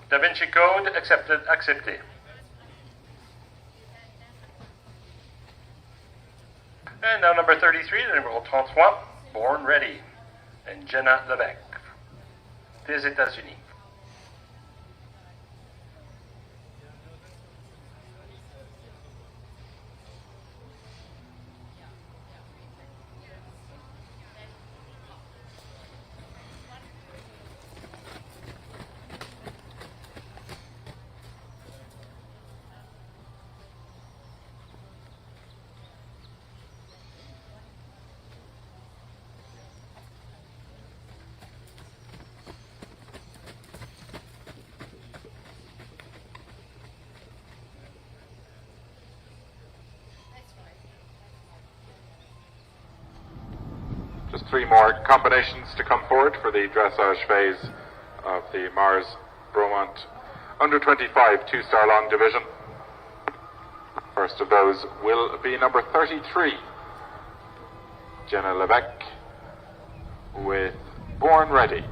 Da Vinci Code, accepted, accepté. And now number 33, le numéro 33, Born Ready, and Jenna Levesque, des États-Unis. Just 3 more combinations to come forward for the dressage phase of the Mars Bromont under 25 2-star long division. First of those will be number 33, Jenna Levesque, with Born Ready.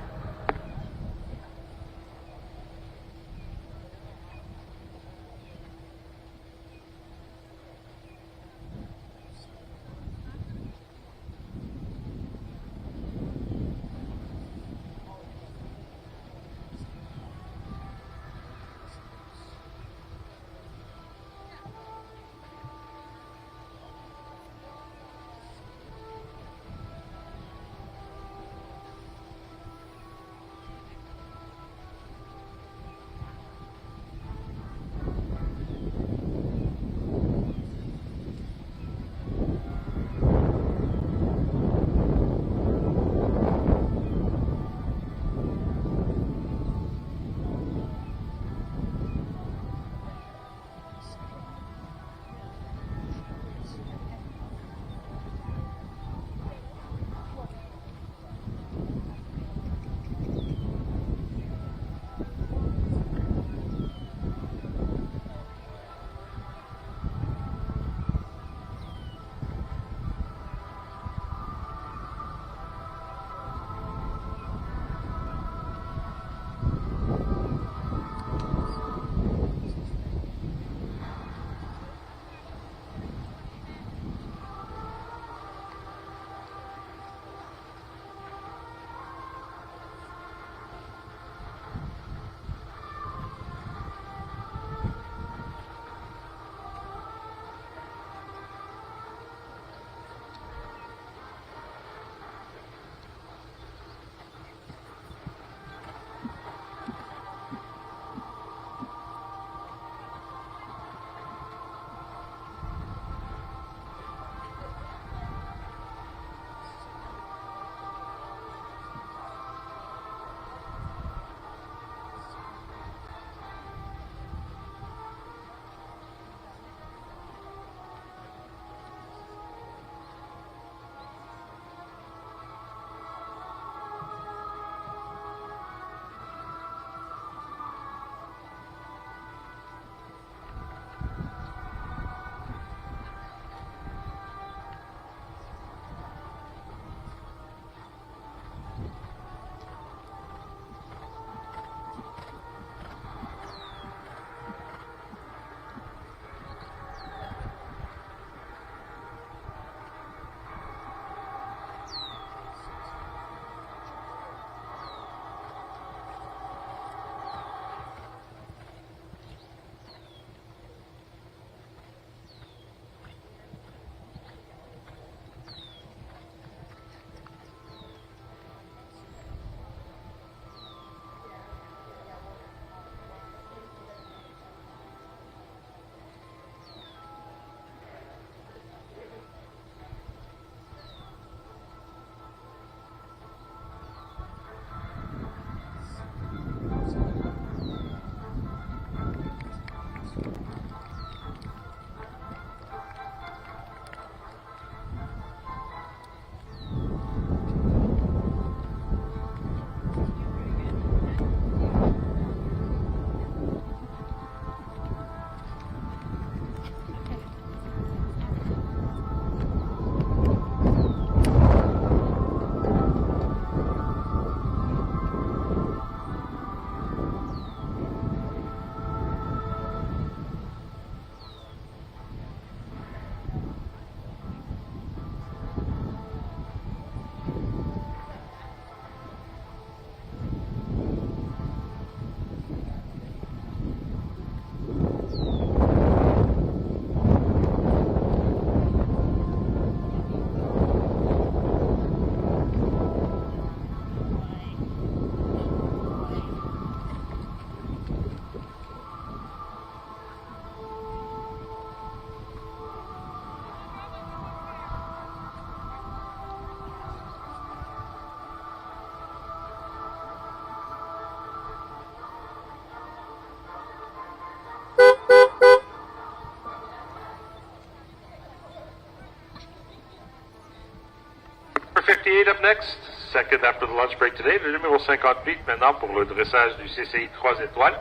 58 up next, second after the lunch break today, le numéro 58 maintenant pour le dressage du CCI 3 étoiles.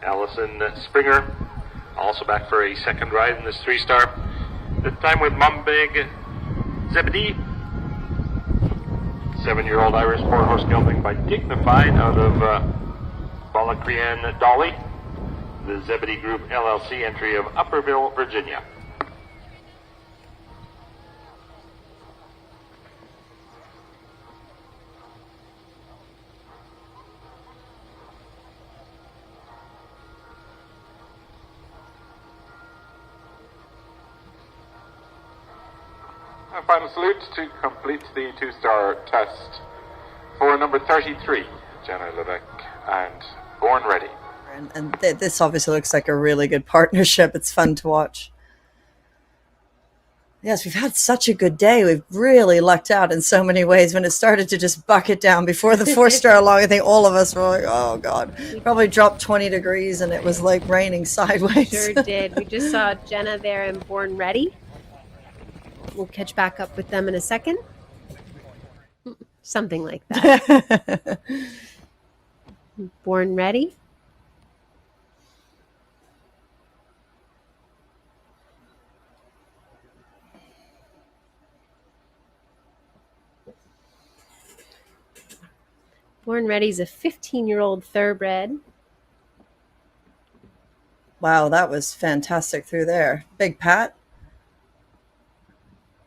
Allison Springer, also back for a second ride in this 3-star. This time with Mom Big Zebedee. 7-year-old Irish 4-horse gelding by Dignified out of Balacrian Dolly. The Zebedee Group LLC entry of Upperville, Virginia. A final salute to complete the 2-star test for number 33, Jenna Levesque, and Born Ready. And this obviously looks like a really good partnership. It's fun to watch. Yes, we've had such a good day. We've really lucked out in so many ways. When it started to just bucket down before the 4-star log, I think all of us were like, oh, God. Probably dropped 20 degrees and it was like raining sideways. Sure did. We just saw Jenna there and Born Ready. We'll catch back up with them in a second. Something like that. Born Ready. Born Ready's a 15-year-old thoroughbred. Wow, that was fantastic through there. Big Pat.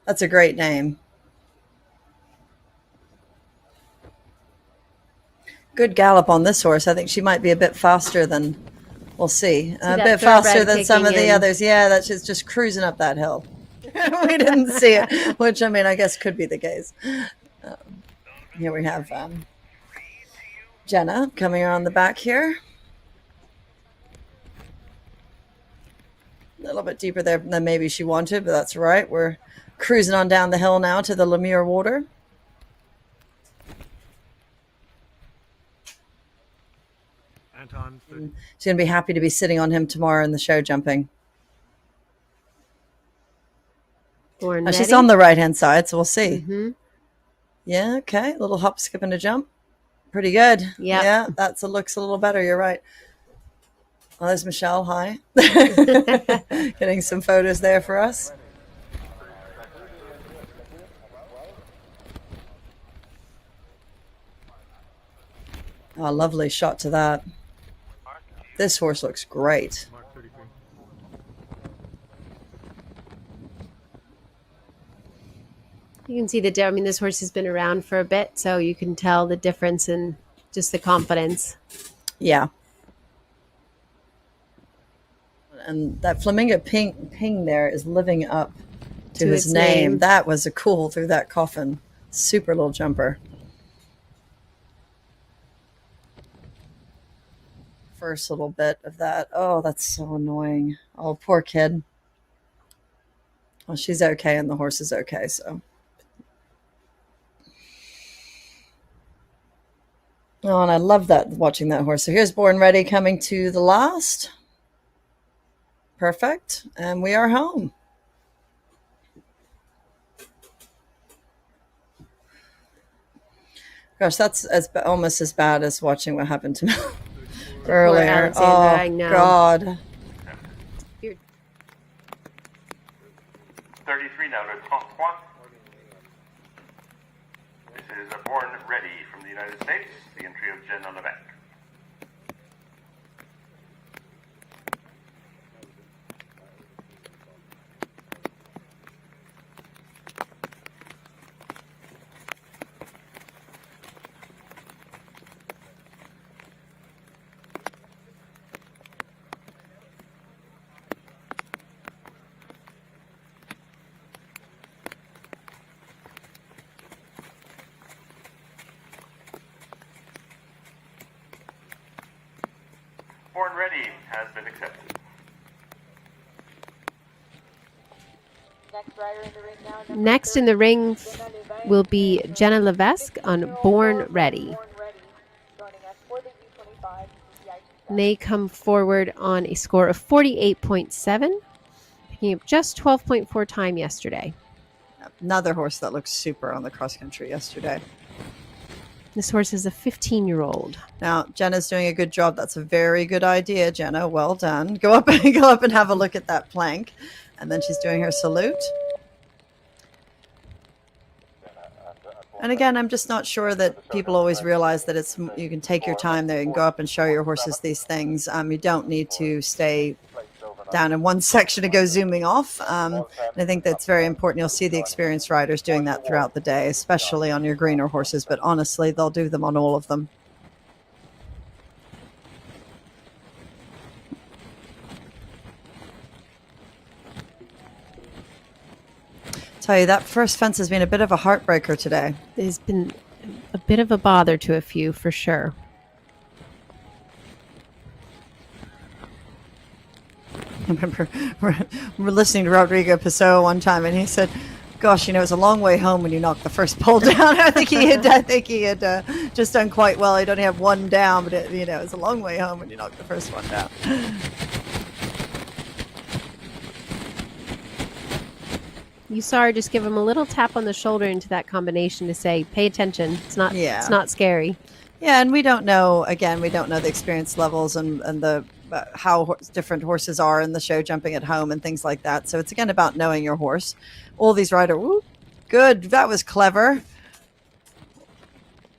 That's a great name. Good gallop on this horse. I think she might be a bit faster than, we'll see. A bit faster than some of the others. Yeah, that's just cruising up that hill. We didn't see it, which, I mean, I guess could be the case. Here we have Jenna coming around the back here. A little bit deeper there than maybe she wanted, but that's right. We're cruising on down the hill now to the Lemire Water. Anton. She's going to be happy to be sitting on him tomorrow in the show jumping. Born She's Ready. on the right-hand side, so we'll see. Mm-hmm. Yeah, okay. A little hop, skip, and a jump. Pretty good. Yep. Yeah, looks a little better. You're right. Oh, there's Michelle. Hi. Getting some photos there for us. Oh, lovely shot to that. This horse looks great. Mark 33. You can see I mean, this horse has been around for a bit, so you can tell the difference in just the confidence. Yeah. And that flamingo ping there is living up to his its name. name. That was a cool through that coffin. Super little jumper. First little bit of that. Oh, that's so annoying. Oh, poor kid. Well, she's okay and the horse is okay, so. Oh, and I love that, watching that horse. So here's Born Ready coming to the last. Perfect. And we are home. Gosh, that's almost as bad as watching what happened to me earlier. Alexander, Oh, I know. God. 33 now to 33. This is a Born Ready from the United States, the entry of Jenna Levesque. Born Ready has been accepted. Next in the ring will be Jenna Levesque on Born Ready. And they come forward on a score of 48.7, picking up just 12.4 time yesterday. Another horse that looked super on the cross country yesterday. This horse is a 15-year-old. Now, Jenna's doing a good job. That's a very good idea, Jenna. Well done. Go up and have a look at that plank. And then she's doing her salute. And again, I'm just not sure that people always realize that you can take your time there. You can go up and show your horses these things. You don't need to stay down in one section to go zooming off. And I think that's very important. You'll see the experienced riders doing that throughout the day, especially on your greener horses. But honestly, they'll do them on all of them. Tell you, that first fence has been a bit of a heartbreaker today. It's been a bit of a bother to a few, for sure. I remember we're listening to Rodrigo Pessoa one time, and he said, "Gosh, it's a long way home when you knock the first pole down." I think he had just done quite well. He'd only have one down, but it's a long way home when you knock the first one down. You saw her just give him a little tap on the shoulder into that combination to say, "Pay attention. It's not scary." Yeah, and we don't know. Again, we don't know the experience levels and the how different horses are in the show jumping at home and things like that. So it's again about knowing your horse. All these riders, good. That was clever.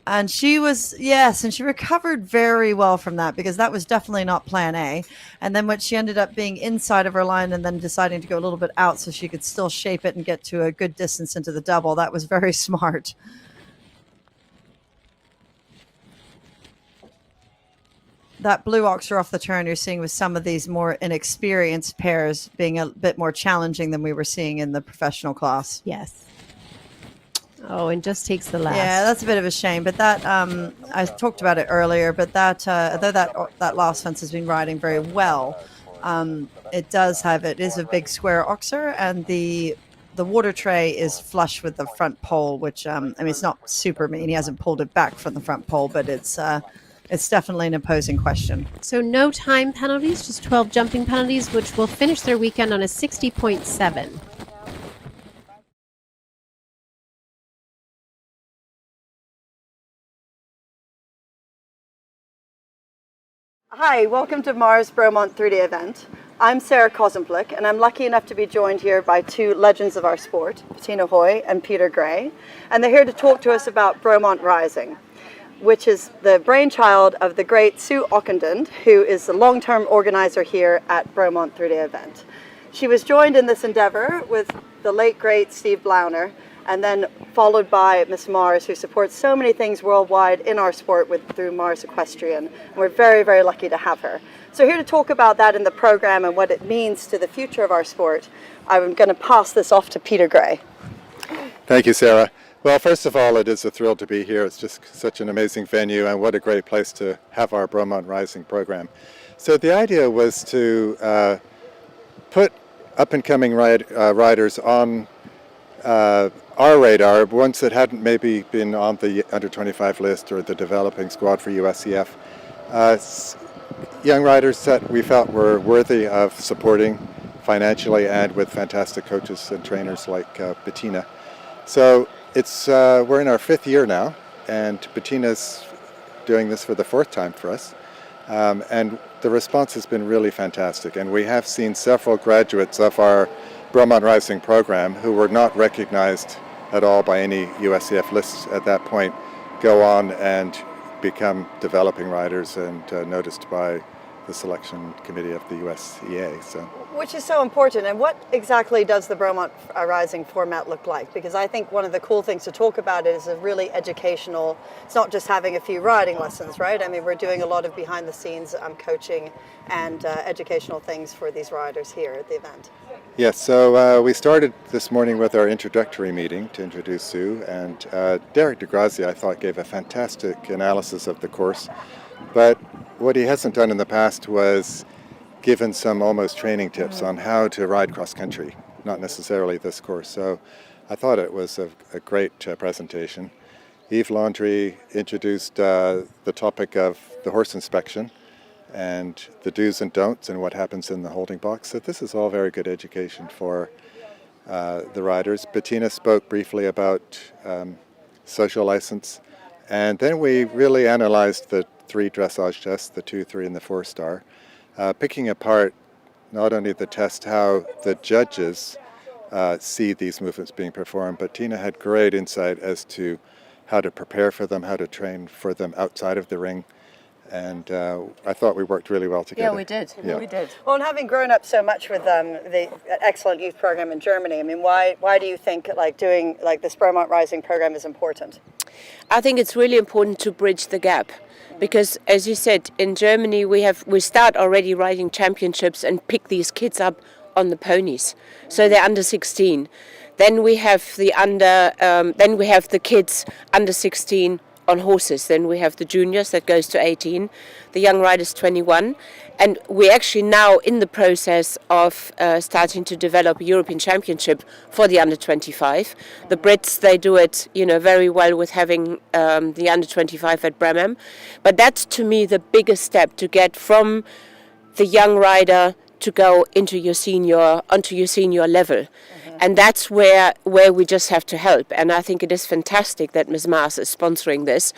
And she recovered very well from that, because that was definitely not plan A. And then when she ended up being inside of her line and then deciding to go a little bit out so she could still shape it and get to a good distance into the double, that was very smart. That blue oxer off the turn you're seeing with some of these more inexperienced pairs being a bit more challenging than we were seeing in the professional class. Yes. Oh, and just takes the last. Yeah, that's a bit of a shame. But that I talked about it earlier. But that although that last fence has been riding very well, it is a big square oxer, and the water tray is flush with the front pole, which it's not super mean. He hasn't pulled it back from the front pole, but it's definitely an imposing question. So no time penalties, just 12 jumping penalties, which will finish their weekend on a 60.7. Hi, welcome to Mars Bromont 3-day event. I'm Sarah Kozenflik, and I'm lucky enough to be joined here by two legends of our sport, Bettina Hoy and Peter Gray, and they're here to talk to us about Bromont Rising, which is the brainchild of the great Sue Ockenden, who is the long-term organizer here at Bromont 3-day event. She was joined in this endeavor with the late, great Steve Blauner, and then followed by Miss Mars, who supports so many things worldwide in our sport through Mars Equestrian. And we're very, very lucky to have her. So here to talk about that in the program and what it means to the future of our sport, I'm going to pass this off to Peter Gray. Thank you, Sarah. Well, first of all, it is a thrill to be here. It's just such an amazing venue, and what a great place to have our Bromont Rising program. So the idea was to put up-and-coming riders on our radar, ones that hadn't maybe been on the under-25 list or the developing squad for USCF. Young riders that we felt were worthy of supporting financially and with fantastic coaches and trainers like Bettina. So we're in our 5th year now, and Bettina's doing this for the 4th time for us. And the response has been really fantastic, and we have seen several graduates of our Bromont Rising program who were not recognized at all by any USCF lists at that point go on and become developing riders and noticed by the selection committee of the USEA. Which is so important. And what exactly does the Bromont Rising format look like? Because I think one of the cool things to talk about is a really educational, it's not just having a few riding lessons, right? I mean, we're doing a lot of behind the scenes coaching and educational things for these riders here at the event. Yes, so we started this morning with our introductory meeting to introduce Sue, and Derek DeGrazia, I thought, gave a fantastic analysis of the course. But what he hasn't done in the past was given some almost training tips on how to ride cross-country, not necessarily this course. So I thought it was a great presentation. Yves Landry introduced the topic of the horse inspection and the do's and don'ts and what happens in the holding box. So this is all very good education for the riders. Bettina spoke briefly about social license, and then we really analyzed the 3 dressage tests, the 2, 3, and the 4-star, picking apart not only the test, how the judges see these movements being performed, but Tina had great insight as to how to prepare for them, how to train for them outside of the ring. And I thought we worked really well together. Yeah, we did. Yeah. We did. Well, and having grown up so much with the excellent youth program in Germany, I mean, why do you think doing this Bromont Rising program is important? I think it's really important to bridge the gap. Because, as you said, in Germany we start already riding championships and pick these kids up on the ponies, so they're under 16. Then we have the kids under 16 on horses. Then we have the juniors that goes to 18, the young riders 21, and we're actually now in the process of starting to develop a European Championship for the under 25. The Brits, they do it, very well with having the under 25 at Bromont, but that's to me the biggest step to get from the young rider to go onto your senior level. And that's where we just have to help. And I think it is fantastic that Ms. Maas is sponsoring this.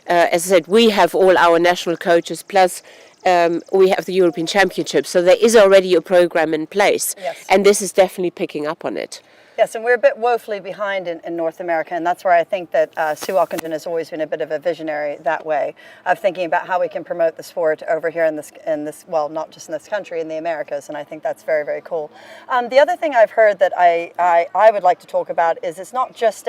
As I said, we have all our national coaches, plus we have the European Championship. So there is already a program in place. Yes. And this is definitely picking up on it. Yes, and we're a bit woefully behind in North America, and that's where I think that Sue Ockenden has always been a bit of a visionary that way, of thinking about how we can promote the sport over here in this well, not just in this country, in the Americas, and I think that's very, very cool. The other thing I've heard that I would like to talk about is it's not just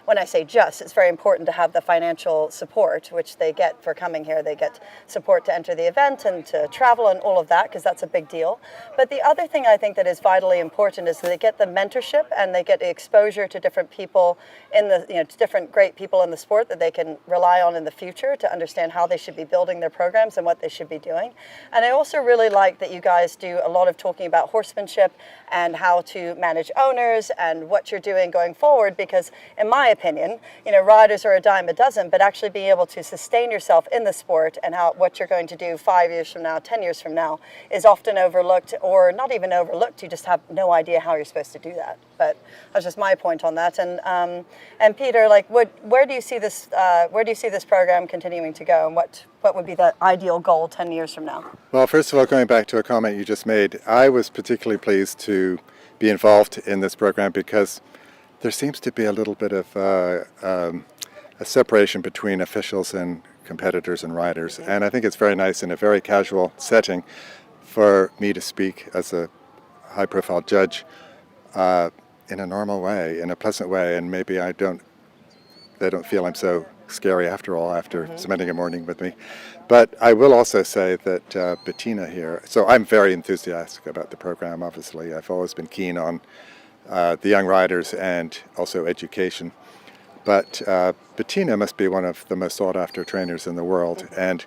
when I say just, it's very important to have the financial support, which they get for coming here. They get support to enter the event and to travel and all of that, because that's a big deal. But the other thing I think that is vitally important is that they get the mentorship and they get the exposure to different people to different great people in the sport that they can rely on in the future to understand how they should be building their programs and what they should be doing. And I also really like that you guys do a lot of talking about horsemanship and how to manage owners and what you're doing going forward, because in my opinion, riders are a dime a dozen, but actually being able to sustain yourself in the sport and what you're going to do 5 years from now, 10 years from now is often overlooked, or not even overlooked. You just have no idea how you're supposed to do that. But that's just my point on that. And Peter, where do you see this? Where do you see this program continuing to go, and what would be the ideal goal 10 years from now? Well, first of all, going back to a comment you just made, I was particularly pleased to be involved in this program because there seems to be a little bit of a separation between officials and competitors and riders, and I think it's very nice in a very casual setting for me to speak as a high-profile judge in a normal way, in a pleasant way, and maybe they don't feel I'm so scary after all, after spending a morning with me. But I will also say that Bettina here, so I'm very enthusiastic about the program, obviously. I've always been keen on the young riders and also education. But Bettina must be one of the most sought-after trainers in the world. And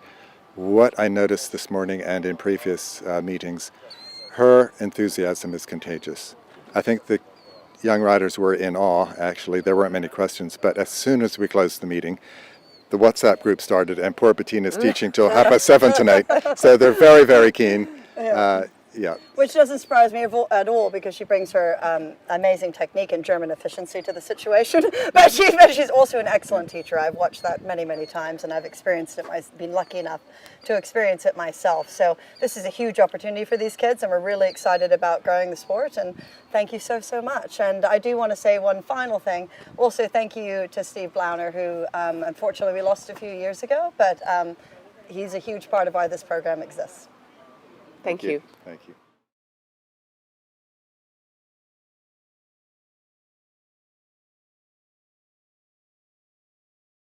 what I noticed this morning and in previous meetings, her enthusiasm is contagious. I think the young riders were in awe, actually. There weren't many questions, but as soon as we closed the meeting, the WhatsApp group started, and poor Bettina's teaching till 7:30 tonight. So they're very, very keen. Yeah. Which doesn't surprise me at all, because she brings her amazing technique and German efficiency to the situation. But she's also an excellent teacher. I've watched that many, many times, and I've experienced it. I've been lucky enough to experience it myself. So this is a huge opportunity for these kids, and we're really excited about growing the sport. And thank you so, so much. And I do want to say one final thing. Also, thank you to Steve Blauner, who unfortunately we lost a few years ago, but he's a huge part of why this program exists. Thank you. Thank you.